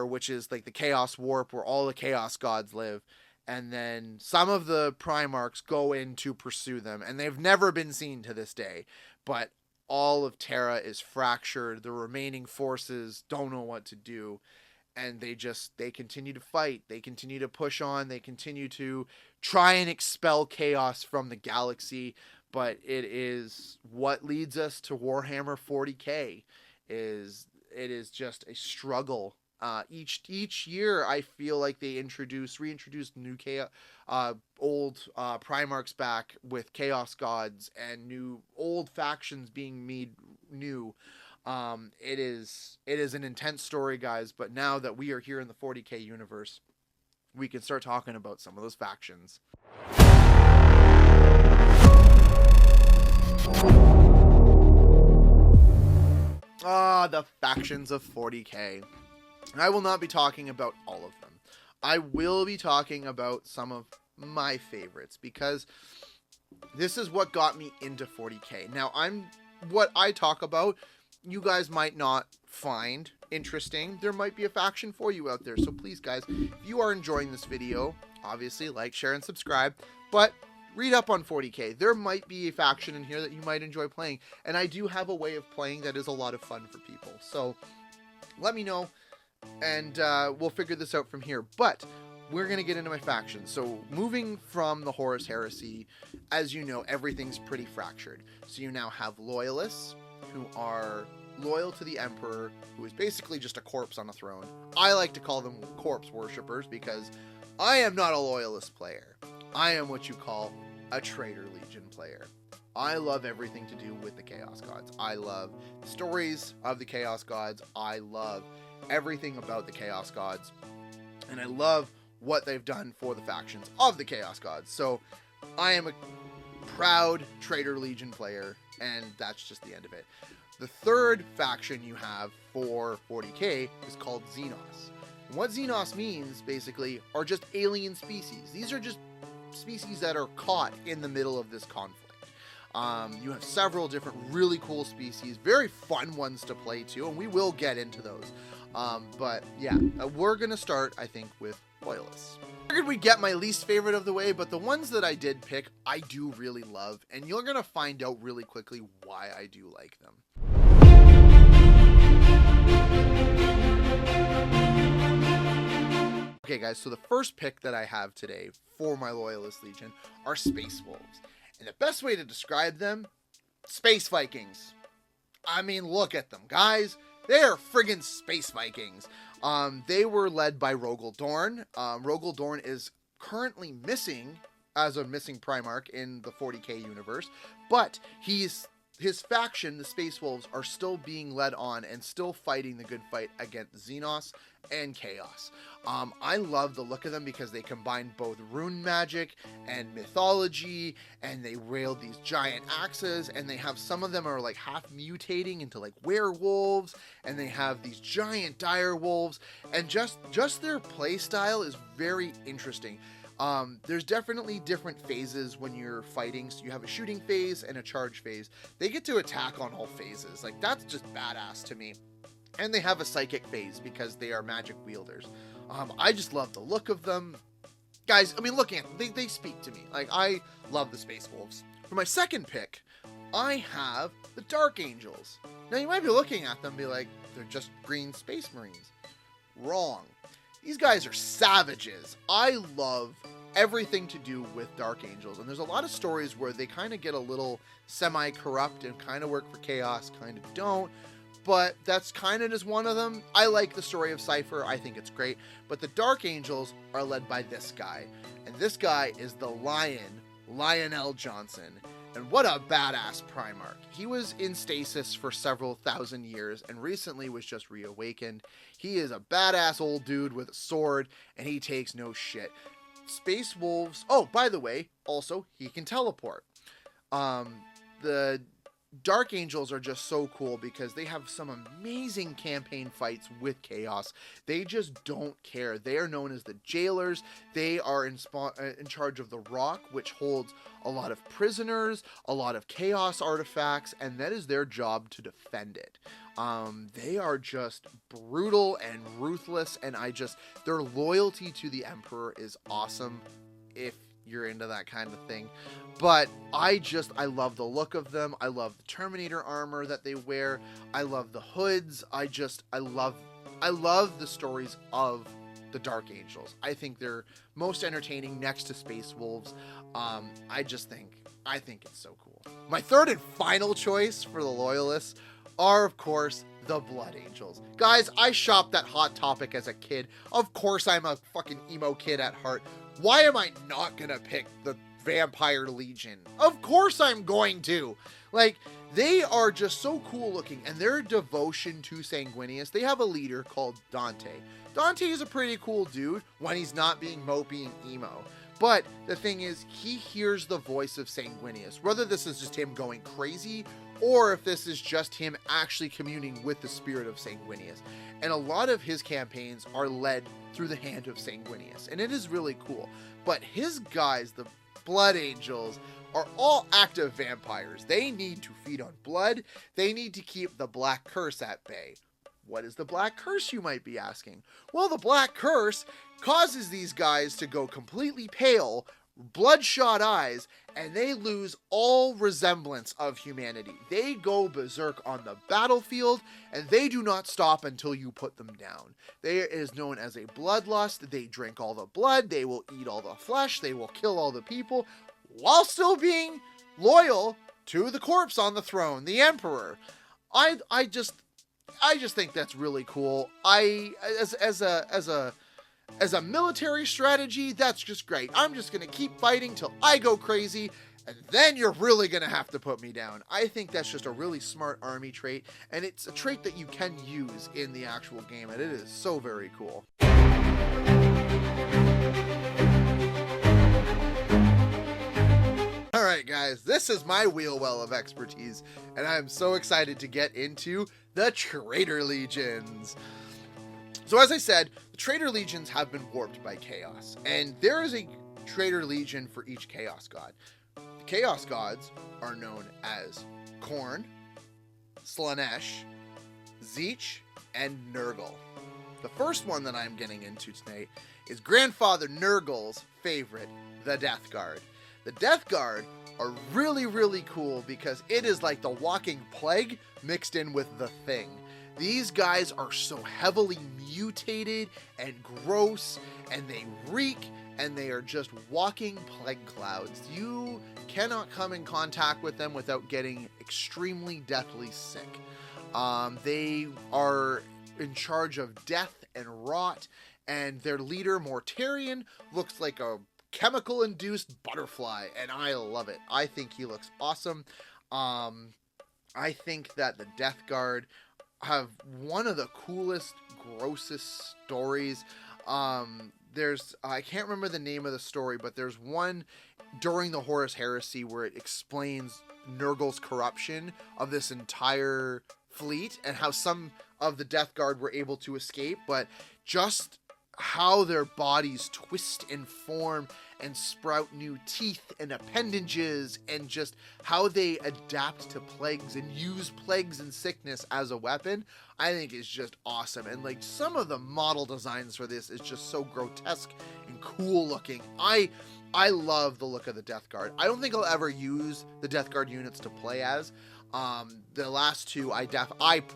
which is like the Chaos Warp where all the Chaos Gods live. And then some of the Primarchs go in to pursue them, and they've never been seen to this day. But all of Terra is fractured. The remaining forces don't know what to do. And they continue to fight. They continue to push on. They continue to try and expel chaos from the galaxy. But it is what leads us to Warhammer 40K. It is just a struggle. Each year, I feel like they reintroduce new old Primarchs back with Chaos Gods and new old factions being made new. It is an intense story, guys. But now that we are here in the 40K universe, we can start talking about some of those factions. The factions of 40K. I will not be talking about all of them. I will be talking about some of my favorites, because this is what got me into 40K. Now, what I talk about, you guys might not find interesting. There might be a faction for you out there. So please, guys, if you are enjoying this video, obviously like, share, and subscribe. But read up on 40K. There might be a faction in here that you might enjoy playing. And I do have a way of playing that is a lot of fun for people. So let me know, and we'll figure this out from here. But we're going to get into my factions. So moving from the Horus Heresy, as you know, everything's pretty fractured. So you now have Loyalists, who are loyal to the Emperor, who is basically just a corpse on a throne. I like to call them corpse worshippers, because I am not a Loyalist player. I am what you call a Traitor Legion player. I love everything to do with the Chaos Gods. I love the stories of the Chaos Gods. I love everything about the Chaos Gods. And I love what they've done for the factions of the Chaos Gods. So I am a proud Traitor Legion player, and that's just the end of it. The third faction you have for 40K is called Xenos. And what Xenos means, basically, are just alien species. These are just species that are caught in the middle of this conflict. You have several different really cool species, very fun ones to play too, and we will get into those. But yeah, we're going to start, I think, with Loyalists. I figured we'd get my least favorite of the way, but the ones that I did pick, I do really love, and you're going to find out really quickly why I do like them. Okay, guys, so the first pick that I have today for my Loyalist Legion are Space Wolves. And the best way to describe them, Space Vikings. I mean, look at them, guys. They're friggin' Space Vikings. They were led by Rogel Dorn. Rogel Dorn is currently missing as a missing Primarch in the 40K universe, but his faction, the Space Wolves, are still being led on and still fighting the good fight against Xenos and Chaos. I love the look of them because they combine both rune magic and mythology, and they wield these giant axes, and they have some of them are like half mutating into like werewolves, and they have these giant dire wolves, and just their play style is very interesting. There's definitely different phases when you're fighting. So you have a shooting phase and a charge phase. They get to attack on all phases. Like, that's just badass to me. And they have a psychic phase because they are magic wielders. I just love the look of them. Guys, I mean, looking at them, they speak to me. Like, I love the Space Wolves. For my second pick, I have the Dark Angels. Now, you might be looking at them and be like, they're just green Space Marines. Wrong. These guys are savages. I love everything to do with Dark Angels, and there's a lot of stories where they kind of get a little semi-corrupt and kind of work for Chaos, kind of don't, but that's kind of just one of them. I like the story of Cypher. I think it's great, but the Dark Angels are led by this guy, and this guy is the Lionel Johnson. And what a badass Primarch. He was in stasis for several thousand years and recently was just reawakened. He is a badass old dude with a sword, and he takes no shit. Space Wolves... Oh, by the way, also, he can teleport. The Dark Angels are just so cool because they have some amazing campaign fights with Chaos. They just don't care. They are known as the Jailers. They are in charge of the Rock, which holds a lot of prisoners, a lot of Chaos artifacts, and that is their job to defend it. They are just brutal and ruthless, and their loyalty to the Emperor is awesome. If you're into that kind of thing. But I love the look of them. I love the Terminator armor that they wear. I love the hoods. I love the stories of the Dark Angels. I think they're most entertaining next to Space Wolves. I think it's so cool. My third and final choice for the Loyalists are, of course, the Blood Angels. Guys, I shopped at Hot Topic as a kid. Of course, I'm a fucking emo kid at heart. Why am I not gonna pick the Vampire Legion? Of course I'm going to. Like, they are just so cool looking, and their devotion to Sanguinius, they have a leader called Dante. Dante is a pretty cool dude when he's not being mopey and emo. But the thing is, he hears the voice of Sanguinius, whether this is just him going crazy or if this is just him actually communing with the spirit of Sanguinius. And a lot of his campaigns are led through the hand of Sanguinius, and it is really cool. But his guys, the Blood Angels, are all active vampires. They need to feed on blood. They need to keep the Black Curse at bay. What is the Black Curse, you might be asking? Well, the Black Curse causes these guys to go completely pale, bloodshot eyes, and they lose all resemblance of humanity. They go berserk on the battlefield, and they do not stop until you put them down. There is known as a bloodlust. They drink all the blood, they will eat all the flesh, they will kill all the people, while still being loyal to the corpse on the throne, the Emperor. I just think that's really cool. As a military strategy, that's just great. I'm just going to keep fighting till I go crazy, and then you're really going to have to put me down. I think that's just a really smart army trait, and it's a trait that you can use in the actual game, and it is so very cool. Alright guys, this is my wheel well of expertise, and I'm so excited to get into the Traitor Legions. So as I said, the Traitor Legions have been warped by Chaos, and there is a Traitor Legion for each Chaos God. The Chaos Gods are known as Khorne, Slaanesh, Tzeentch, and Nurgle. The first one that I'm getting into tonight is Grandfather Nurgle's favorite, the Death Guard. The Death Guard are really, really cool because it is like the walking plague mixed in with the Thing. These guys are so heavily mutated and gross, and they reek, and they are just walking plague clouds. You cannot come in contact with them without getting extremely deathly sick. They are in charge of death and rot, and their leader, Mortarion, looks like a chemical-induced butterfly, and I love it. I think he looks awesome. I think that the Death Guard have one of the coolest, grossest stories. I can't remember the name of the story, but there's one during the Horus Heresy where it explains Nurgle's corruption of this entire fleet and how some of the Death Guard were able to escape, but just how their bodies twist and form and sprout new teeth and appendages, and just how they adapt to plagues and use plagues and sickness as a weapon, I think is just awesome. And like, some of the model designs for this is just so grotesque and cool looking. I love the look of the Death Guard. I don't think I'll ever use the Death Guard units to play as. The last two I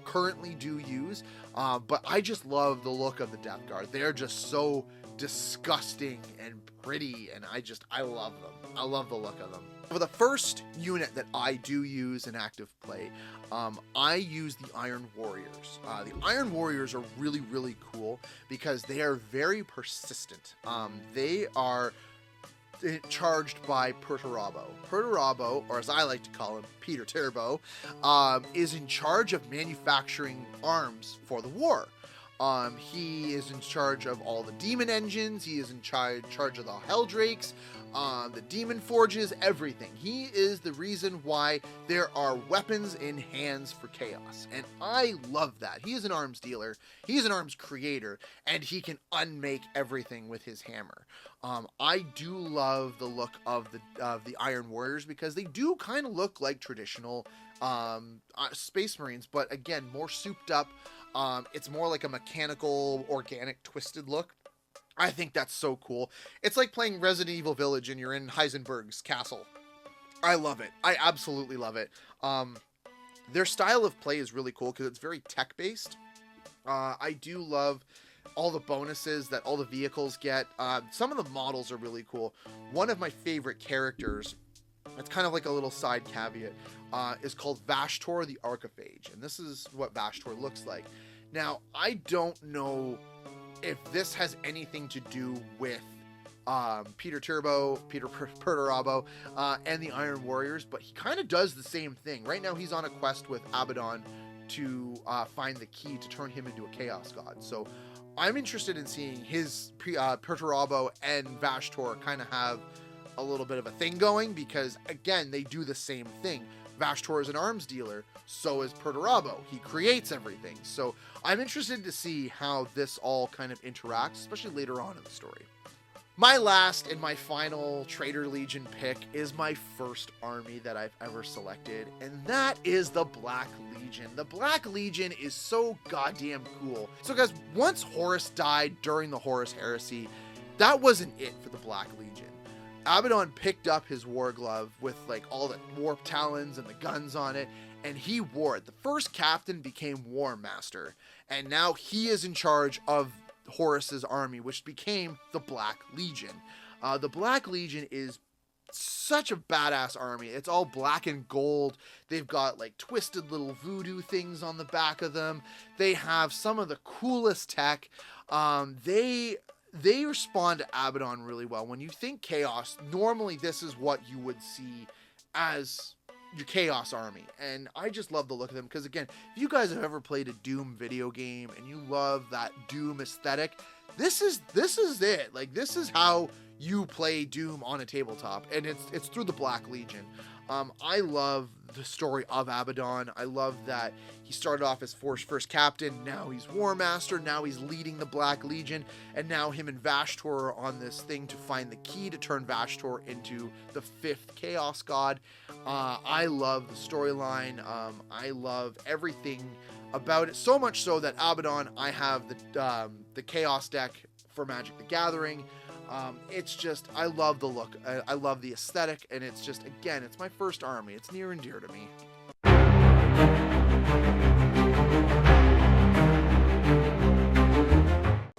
currently do use, but I just love the look of the Death Guard. They're just so disgusting and pretty, and I love them. I love the look of them. For the first unit that I do use in active play, I use the Iron Warriors. The Iron Warriors are really, really cool because they are very persistent. They are charged by Perturabo. Perturabo, or as I like to call him, Peter Turbo, is in charge of manufacturing arms for the war. He is in charge of all the demon engines. He is in charge of the Helldrakes, the demon forges, everything. He is the reason why there are weapons in hands for Chaos, and I love that. He is an arms dealer, he is an arms creator, and he can unmake everything with his hammer. I do love the look of the Iron Warriors because they do kind of look like traditional Space Marines, but again, more souped up. It's more like a mechanical, organic, twisted look. I think that's so cool. It's like playing Resident Evil Village and you're in Heisenberg's castle. I love it. I absolutely love it. Their style of play is really cool because it's very tech-based. I do love all the bonuses that all the vehicles get. Some of the models are really cool. One of my favorite characters, it's kind of like a little side caveat, is called Vashtor the Archiphage. And this is what Vashtor looks like. Now, I don't know if this has anything to do with Peter Perturabo, and the Iron Warriors, but he kind of does the same thing. Right now he's on a quest with Abaddon to find the key to turn him into a Chaos God. So I'm interested in seeing his Perturabo and Vashtor kind of have a little bit of a thing going, because again, they do the same thing. Vashtor is an arms dealer, so is Perturabo. He creates everything. So I'm interested to see how this all kind of interacts, especially later on in the story. My last and my final Traitor Legion pick is my first army that I've ever selected, and that is the Black Legion. The Black Legion is so goddamn cool. So guys, once Horus died during the Horus Heresy, that wasn't it for the Black Legion. Abaddon picked up his war glove with like all the warp talons and the guns on it, and he wore it. The first captain became War Master, and now he is in charge of Horus's army, which became the Black Legion. The Black Legion is such a badass army. It's all black and gold. They've got like twisted little voodoo things on the back of them. They have some of the coolest tech. They respond to Abaddon really well. When you think Chaos, normally this is what you would see as your Chaos army, and I just love the look of them, because again, if you guys have ever played a Doom video game and you love that Doom aesthetic, this is it. Like, this is how you play Doom on a tabletop, and it's through the Black Legion. I love the story of Abaddon. I love that he started off as first captain, now he's War Master, now he's leading the Black Legion, and now him and Vashtor are on this thing to find the key to turn Vashtor into the 5th Chaos God. I love the storyline. I love everything about it, so much so that Abaddon, I have the Chaos deck for Magic the Gathering. It's just, I love the look, I love the aesthetic, and it's just, again, it's my first army. It's near and dear to me.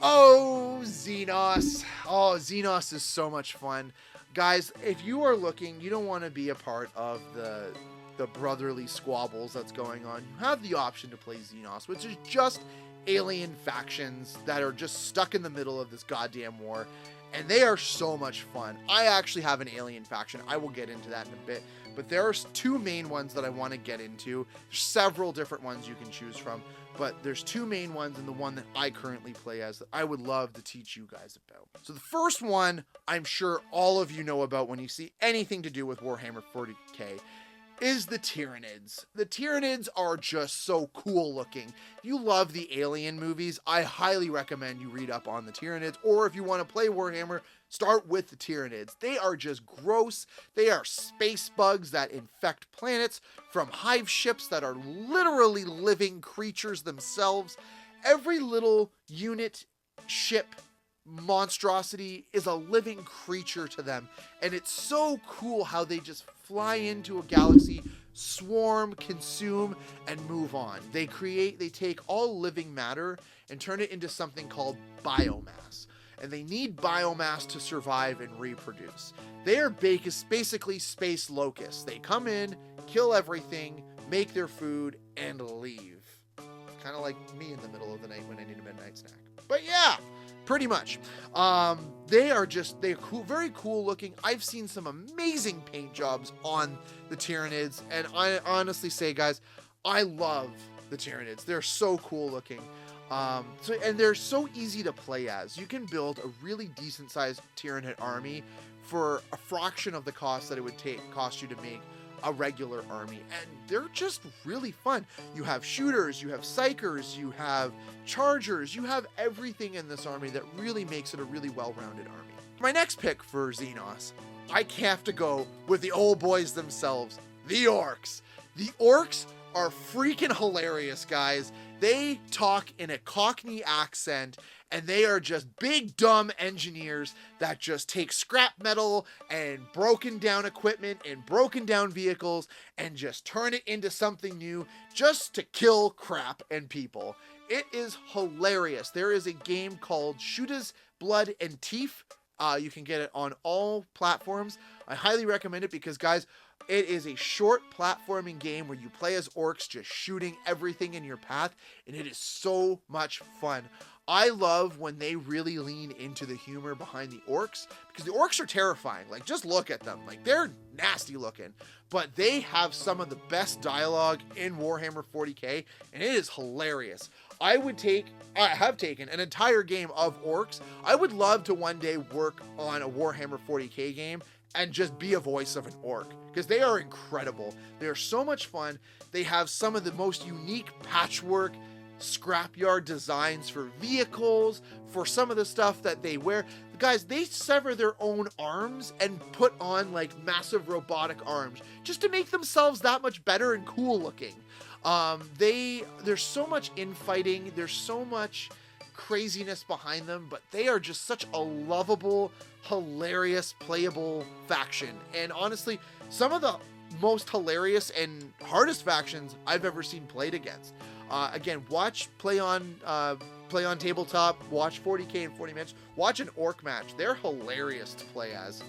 Oh, Xenos. Oh, Xenos is so much fun. Guys, if you are looking, you don't want to be a part of the brotherly squabbles that's going on, you have the option to play Xenos, which is just alien factions that are just stuck in the middle of this goddamn war. And they are so much fun. I actually have an alien faction. I will get into that in a bit. But there are 2 main ones that I want to get into. There's several different ones you can choose from. But there's 2 main ones, and the one that I currently play as that I would love to teach you guys about. So the first one, I'm sure all of you know about when you see anything to do with Warhammer 40k, is the Tyranids. The Tyranids are just so cool looking. If you love the Alien movies, I highly recommend you read up on the Tyranids, or if you want to play Warhammer, start with the Tyranids. They are just gross. They are space bugs that infect planets from hive ships that are literally living creatures themselves. Every little unit, ship, monstrosity is a living creature to them, and it's so cool how they just fly into a galaxy, swarm, consume, and move on. They take all living matter and turn it into something called biomass, and they need biomass to survive and reproduce. They are basically space locusts. They come in, kill everything, make their food, and leave. Kind of like me in the middle of the night when I need a midnight snack. But yeah, pretty much. They're cool, very cool looking. I've seen some amazing paint jobs on the Tyranids, and I honestly say, guys, I love the Tyranids. They're so cool looking. And they're so easy to play as. You can build a really decent sized Tyranid army for a fraction of the cost that it would cost you to make a regular army, and they're just really fun. You have shooters, you have psychers, you have chargers, you have everything in this army that really makes it a really well-rounded army. My next pick for Xenos, I have to go with the old boys themselves, the Orcs. The Orcs are freaking hilarious, guys. They talk in a Cockney accent, and they are just big dumb engineers that just take scrap metal and broken down equipment and broken down vehicles and just turn it into something new just to kill crap and people. It is hilarious. There is a game called Shooters, Blood, and Teeth. You can get it on all platforms. I highly recommend it because, guys, it is a short platforming game where you play as orcs just shooting everything in your path, and it is so much fun. I love when they really lean into the humor behind the orcs, because the orcs are terrifying. Like, just look at them. Like, they're nasty looking, but they have some of the best dialogue in Warhammer 40k, and it is hilarious. I have taken an entire game of orcs. I would love to one day work on a Warhammer 40k game and just be a voice of an orc, because they are incredible. They are so much fun. They have some of the most unique patchwork scrapyard designs for vehicles, for some of the stuff that they wear. Guys, they sever their own arms and put on like massive robotic arms just to make themselves that much better and cool looking. There's so much infighting, there's so much craziness behind them, but they are just such a lovable, hilarious, playable faction. And honestly, some of the most hilarious and hardest factions I've ever seen played against. Again, play on tabletop, watch 40k in 40 minutes, watch an orc match. They're hilarious to play as.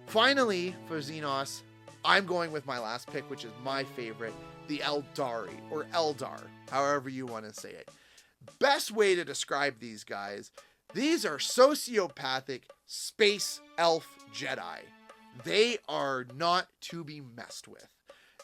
Finally, for Xenos, I'm going with my last pick, which is my favorite, the Eldari, or Eldar, however you want to say it. Best way to describe these guys, these are sociopathic space elf Jedi. They are not to be messed with.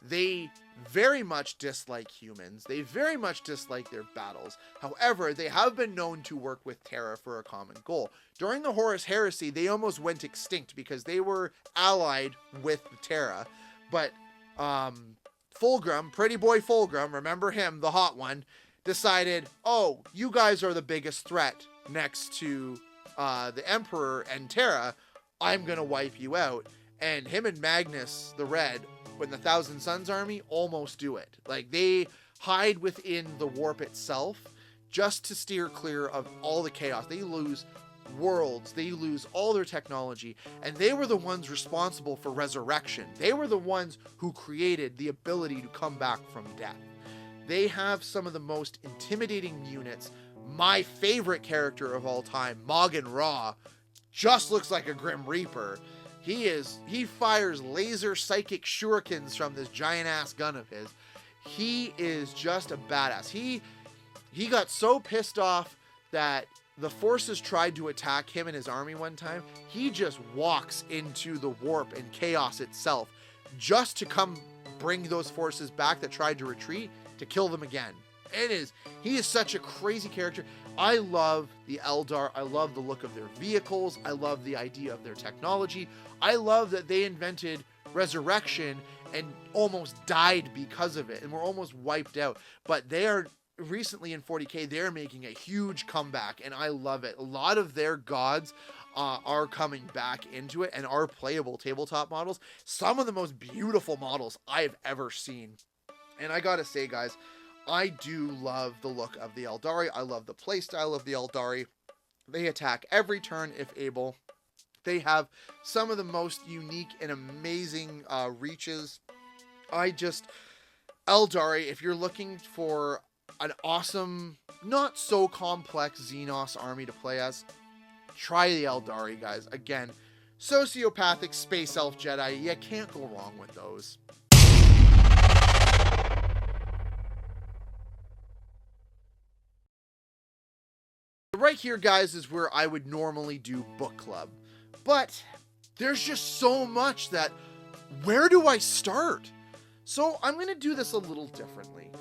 They very much dislike humans. They very much dislike their battles. However, they have been known to work with Terra for a common goal. During the Horus Heresy, they almost went extinct because they were allied with Terra. But Fulgrim, pretty boy Fulgrim, remember him, the hot one, decided, oh, you guys are the biggest threat next to the Emperor and Terra. I'm going to wipe you out. And him and Magnus, the Red, when the Thousand Suns army almost do it. Like, they hide within the warp itself just to steer clear of all the chaos. They lose worlds, they lose all their technology, and they were the ones responsible for resurrection. They were the ones who created the ability to come back from death. They have some of the most intimidating units. My favorite character of all time, Moggan Raw, just looks like a Grim Reaper. He fires laser psychic shurikens from this giant ass gun of his. He is just a badass. He got so pissed off that the forces tried to attack him and his army one time. He just walks into the warp and chaos itself just to come bring those forces back that tried to retreat to kill them again. He is such a crazy character. I love the Eldar. I love the look of their vehicles. I love the idea of their technology. I love that they invented resurrection and almost died because of it and were almost wiped out. But they are recently in 40k, they're making a huge comeback, and I love it. A lot of their gods are coming back into it and are playable tabletop models. Some of the most beautiful models I've ever seen. And I gotta say, guys, I do love the look of the Eldari. I love the playstyle of the Eldari. They attack every turn if able. They have some of the most unique and amazing reaches. Eldari, if you're looking for an awesome, not so complex Xenos army to play as, try the Eldari, guys. Again, sociopathic space elf Jedi. You can't go wrong with those. Right here, guys, is where I would normally do book club. But there's just so much that, where do I start? So I'm going to do this a little differently.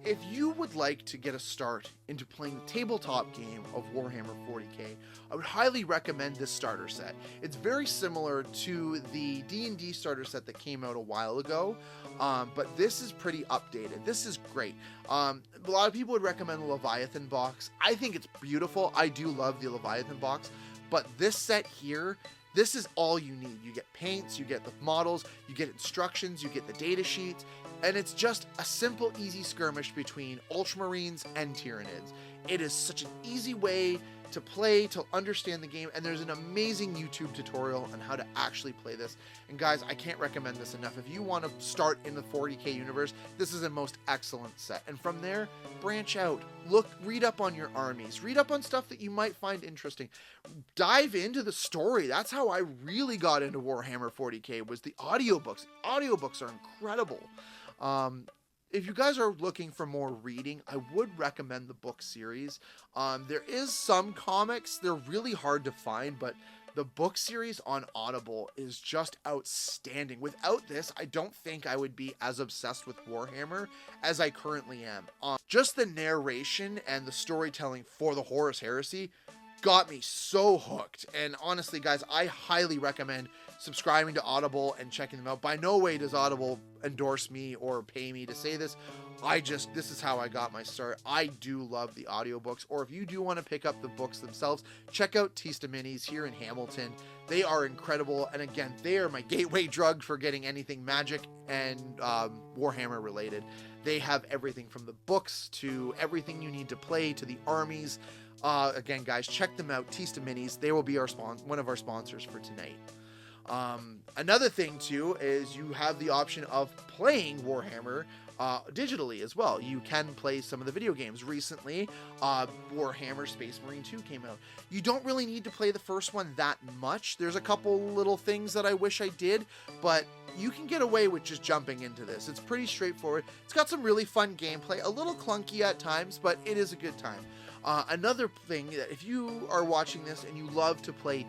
If you would like to get a start into playing the tabletop game of Warhammer 40k, I would highly recommend this starter set. It's very similar to the D&D starter set that came out a while ago, but this is pretty updated. This is great. A lot of people would recommend the Leviathan box. I think it's beautiful. I do love the Leviathan box, but this set here This is all you need. You get paints, you get the models, you get instructions, you get the data sheets, and it's just a simple, easy skirmish between Ultramarines and Tyranids. It is such an easy way to play, to understand the game, and there's an amazing YouTube tutorial on how to actually play this. And guys, I can't recommend this enough. If you want to start in the 40k universe, this is a most excellent set. And from there, branch out. Look, read up on your armies. Read up on stuff that you might find interesting. Dive into the story. That's how I really got into Warhammer 40k, was the audiobooks. Audiobooks are incredible. If you guys are looking for more reading, I would recommend the book series. There is some comics. They're really hard to find, but the book series on Audible is just outstanding. Without this, I don't think I would be as obsessed with Warhammer as I currently am. Just the narration and the storytelling for the Horus Heresy got me so hooked. And honestly, guys, I highly recommend subscribing to Audible and checking them out. By no way does Audible endorse me or pay me to say this. This is how I got my start. I do love the audiobooks. Or if you do want to pick up the books themselves, check out Tista Minis here in Hamilton. They are incredible. And again, they are my gateway drug for getting anything magic and Warhammer related. They have everything from the books to everything you need to play to the armies. Again, guys, check them out. Tista Minis. They will be one of our sponsors for tonight. Another thing too is you have the option of playing Warhammer digitally as well. You can play some of the video games. Recently, Warhammer Space Marine 2 came out. You don't really need to play the first one that much. There's a couple little things that I wish I did, but you can get away with just jumping into this. It's pretty straightforward. It's got some really fun gameplay, a little clunky at times, but it is a good time. Another thing, that if you are watching this and you love to play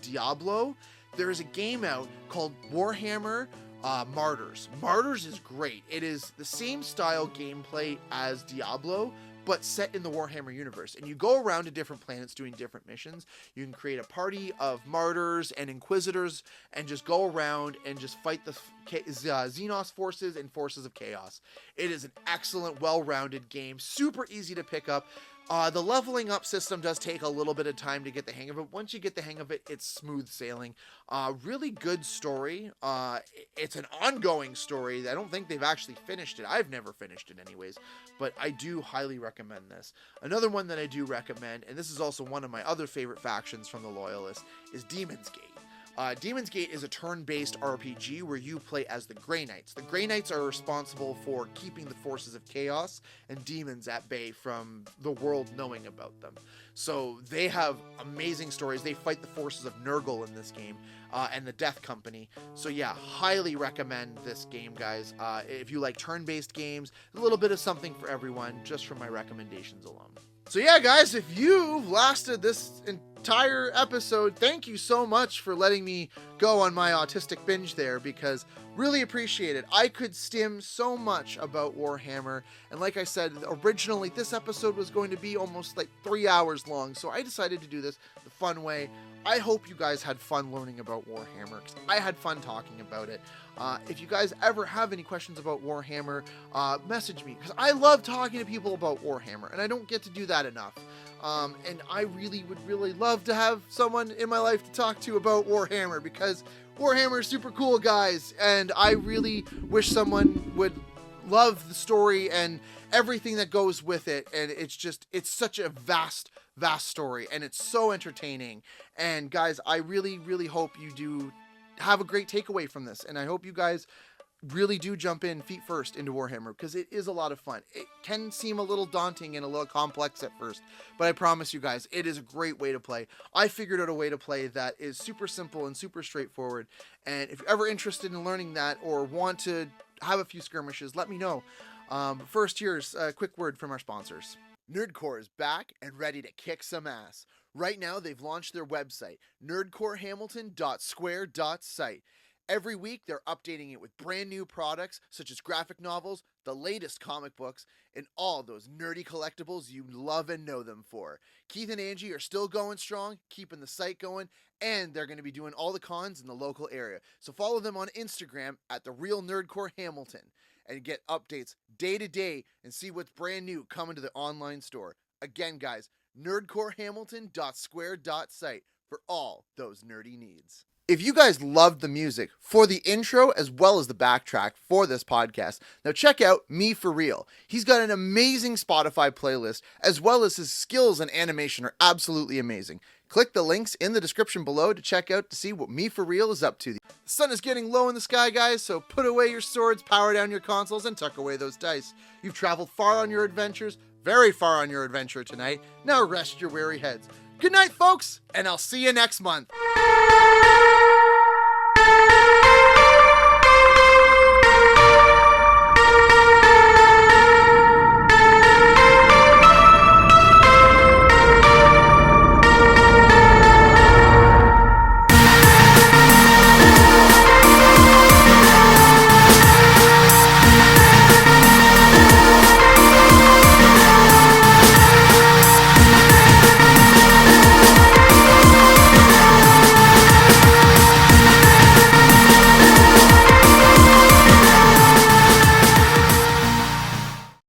Diablo, there is a game out called Warhammer Martyrs. Martyrs is great. It is the same style gameplay as Diablo, but set in the Warhammer universe. And you go around to different planets doing different missions. You can create a party of martyrs and inquisitors and just go around and just fight the Xenos forces and forces of chaos. It is an excellent, well-rounded game. Super easy to pick up. The leveling up system does take a little bit of time to get the hang of it. Once you get the hang of it, it's smooth sailing. Really good story. It's an ongoing story. I don't think they've actually finished it. I've never finished it anyways, but I do highly recommend this. Another one that I do recommend, and this is also one of my other favorite factions from the Loyalists, is Demon's Gate. Demon's Gate is a turn-based RPG where you play as the Grey Knights. The Grey Knights are responsible for keeping the forces of chaos and demons at bay from the world knowing about them. So they have amazing stories. They fight the forces of Nurgle in this game and the Death Company. So yeah, highly recommend this game, guys. If you like turn-based games, a little bit of something for everyone, just from my recommendations alone. So yeah, guys, if you've lasted this entire episode, thank you so much for letting me go on my autistic binge there, because really appreciate it. I could skim so much about Warhammer, and like I said, originally this episode was going to be almost like 3 hours long, so I decided to do this the fun way. I hope you guys had fun learning about Warhammer, because I had fun talking about it. If you guys ever have any questions about Warhammer, message me, because I love talking to people about Warhammer, and I don't get to do that enough. And I would really love to have someone in my life to talk to about Warhammer, because Warhammer is super cool, guys, and I really wish someone would love the story and everything that goes with it. And it's such a vast story, and it's so entertaining. And guys, I really hope you do have a great takeaway from this, and I hope you guys really do jump in feet first into Warhammer, because it is a lot of fun. It can seem a little daunting and a little complex at first, but I promise you guys, it is a great way to play. I figured out a way to play that is super simple and super straightforward, and if you're ever interested in learning that or want to have a few skirmishes, let me know. First, here's a quick word from our sponsors. Nerdcore is back and ready to kick some ass. Right now, they've launched their website, nerdcorehamilton.square.site. Every week, they're updating it with brand new products such as graphic novels, the latest comic books, and all those nerdy collectibles you love and know them for. Keith and Angie are still going strong, keeping the site going, and they're going to be doing all the cons in the local area. So follow them on Instagram at @TheRealNerdcoreHamilton and get updates day to day and see what's brand new coming to the online store. Again, guys, nerdcorehamilton.square.site. for all those nerdy needs. If you guys loved the music for the intro as well as the backtrack for this podcast, now check out Me For Real. He's got an amazing Spotify playlist, as well as his skills and animation are absolutely amazing. Click the links in the description below to check out to see what Me For Real is up to. The sun is getting low in the sky, guys, so put away your swords, power down your consoles, and tuck away those dice. You've traveled far on your adventures, very far on your adventure tonight. Now rest your weary heads. Good night, folks, and I'll see you next month.